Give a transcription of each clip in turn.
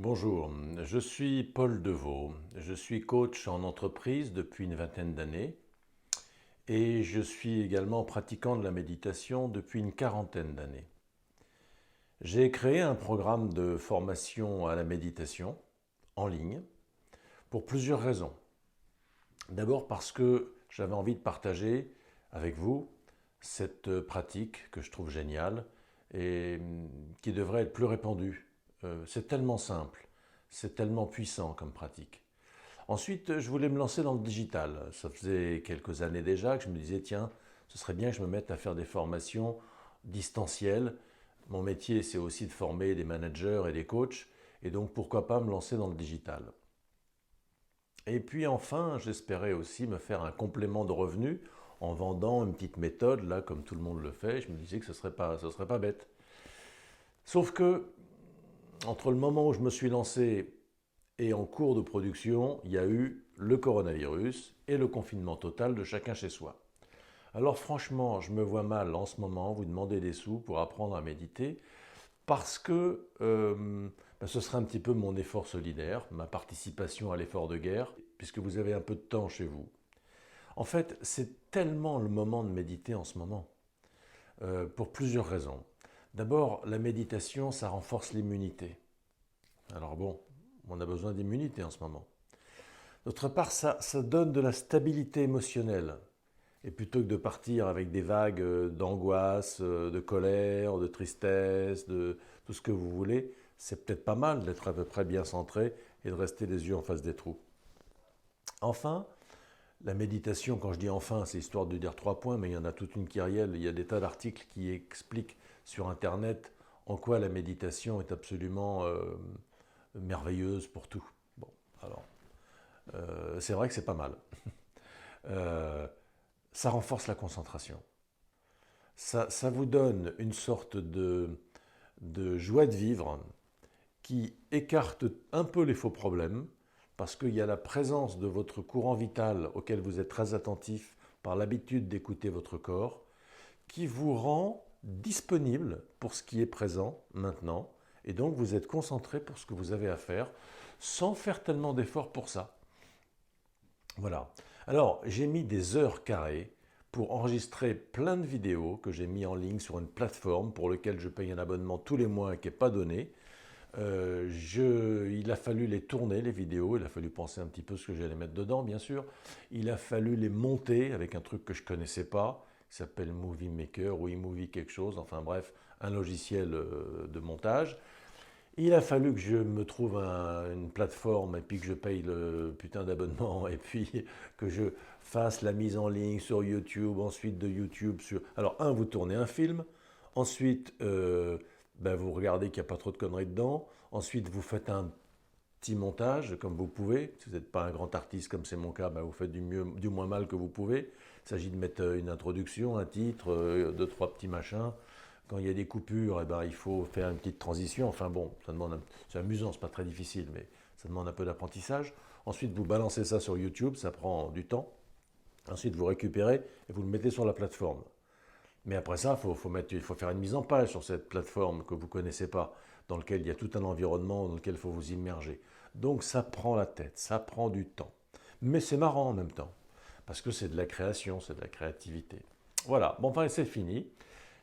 Bonjour, je suis Paul Deveau, je suis coach en entreprise depuis une vingtaine d'années et je suis également pratiquant de la méditation depuis une quarantaine d'années. J'ai créé un programme de formation à la méditation en ligne pour plusieurs raisons. D'abord parce que j'avais envie de partager avec vous cette pratique que je trouve géniale et qui devrait être plus répandue. C'est tellement simple, c'est tellement puissant comme pratique. Ensuite, je voulais me lancer dans le digital. Ça faisait quelques années déjà que je me disais, tiens, ce serait bien que je me mette à faire des formations distancielles. Mon métier, c'est aussi de former des managers et des coachs, et donc pourquoi pas me lancer dans le digital. Et puis enfin, j'espérais aussi me faire un complément de revenus en vendant une petite méthode, là, comme tout le monde le fait. Je me disais que ce serait pas bête. Sauf que, entre le moment où je me suis lancé et en cours de production, il y a eu le coronavirus et le confinement total de chacun chez soi. Alors franchement, je me vois mal en ce moment vous demander des sous pour apprendre à méditer parce que ce serait un petit peu mon effort solidaire, ma participation à l'effort de guerre, puisque vous avez un peu de temps chez vous. En fait, c'est tellement le moment de méditer en ce moment, pour plusieurs raisons. D'abord, la méditation, ça renforce l'immunité. Alors bon, on a besoin d'immunité en ce moment. D'autre part, ça donne de la stabilité émotionnelle. Et plutôt que de partir avec des vagues d'angoisse, de colère, de tristesse, de tout ce que vous voulez, c'est peut-être pas mal d'être à peu près bien centré et de rester les yeux en face des trous. Enfin, la méditation, quand je dis enfin, c'est histoire de dire 3 points, mais il y en a toute une kyrielle. Il y a des tas d'articles qui expliquent sur Internet en quoi la méditation est absolument merveilleuse pour tout. Bon, alors, c'est vrai que c'est pas mal. Euh, Ça renforce la concentration. Ça vous donne une sorte de joie de vivre qui écarte un peu les faux problèmes, parce qu'il y a la présence de votre courant vital auquel vous êtes très attentif par l'habitude d'écouter votre corps, qui vous rend disponible pour ce qui est présent maintenant, et donc vous êtes concentré pour ce que vous avez à faire, sans faire tellement d'efforts pour ça. Voilà. Alors, j'ai mis des heures carrées pour enregistrer plein de vidéos que j'ai mis en ligne sur une plateforme pour laquelle je paye un abonnement tous les mois et qui n'est pas donné. Il a fallu les tourner, les vidéos, il a fallu penser un petit peu ce que j'allais mettre dedans, bien sûr. Il a fallu les monter avec un truc que je ne connaissais pas, qui s'appelle Movie Maker ou eMovie quelque chose, enfin bref, un logiciel de montage. Il a fallu que je me trouve une plateforme et puis que je paye le putain d'abonnement et puis que je fasse la mise en ligne sur YouTube, ensuite de YouTube sur... Alors, vous tournez un film, ensuite, vous regardez qu'il n'y a pas trop de conneries dedans, ensuite, vous faites un petit montage comme vous pouvez. Si vous n'êtes pas un grand artiste comme c'est mon cas, vous faites du moins mal que vous pouvez. Il s'agit de mettre une introduction, un titre, deux, trois petits machins. Quand il y a des coupures, il faut faire une petite transition. Enfin bon, c'est amusant, c'est pas très difficile, mais ça demande un peu d'apprentissage. Ensuite, vous balancez ça sur YouTube, ça prend du temps. Ensuite, vous récupérez et vous le mettez sur la plateforme. Mais après ça, il faut faire une mise en page sur cette plateforme que vous ne connaissez pas, dans lequel il y a tout un environnement dans lequel il faut vous immerger. Donc ça prend la tête, ça prend du temps. Mais c'est marrant en même temps, parce que c'est de la création, c'est de la créativité. Voilà, bon enfin c'est fini.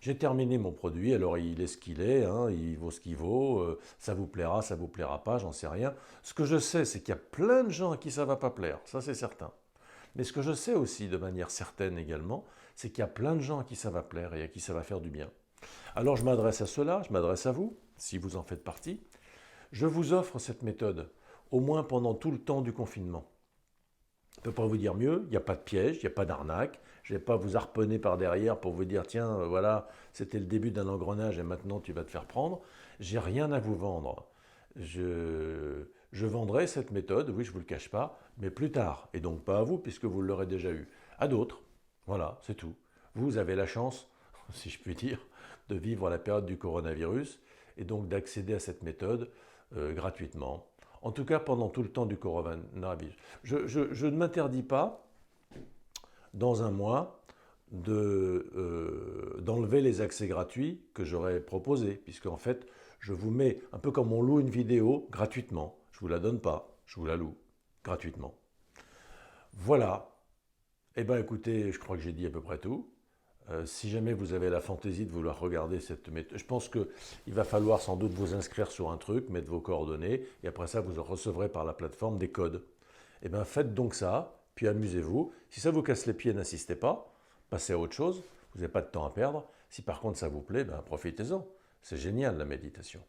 J'ai terminé mon produit, alors il est ce qu'il est, hein, il vaut ce qu'il vaut, ça vous plaira, ça vous plaira pas, j'en sais rien. Ce que je sais, c'est qu'il y a plein de gens à qui ça va pas plaire, ça c'est certain. Mais ce que je sais aussi de manière certaine également, c'est qu'il y a plein de gens à qui ça va plaire et à qui ça va faire du bien. Alors je m'adresse à ceux-là, je m'adresse à vous, si vous en faites partie. Je vous offre cette méthode, au moins pendant tout le temps du confinement. Je ne peux pas vous dire mieux, il n'y a pas de piège, il n'y a pas d'arnaque, je ne vais pas vous harponner par derrière pour vous dire tiens, voilà, c'était le début d'un engrenage et maintenant tu vas te faire prendre. J'ai rien à vous vendre. Je vendrai cette méthode, oui, je ne vous le cache pas, mais plus tard, et donc pas à vous puisque vous l'aurez déjà eu, à d'autres. Voilà, c'est tout. Vous avez la chance, si je puis dire, de vivre la période du coronavirus et donc d'accéder à cette méthode gratuitement. En tout cas, pendant tout le temps du coronavirus. Je ne m'interdis pas, dans un mois, d'enlever les accès gratuits que j'aurais proposés, puisque en fait, Je vous mets, un peu comme on loue une vidéo, gratuitement. Je ne vous la donne pas, je vous la loue gratuitement. Voilà. Eh bien écoutez, je crois que j'ai dit à peu près tout. Si jamais vous avez la fantaisie de vouloir regarder cette méthode, je pense qu'il va falloir sans doute vous inscrire sur un truc, mettre vos coordonnées, et après ça, vous recevrez par la plateforme des codes. Eh bien faites donc ça, puis amusez-vous. Si ça vous casse les pieds, n'insistez pas, passez à autre chose, vous n'avez pas de temps à perdre. Si par contre ça vous plaît, ben, profitez-en. C'est génial la méditation.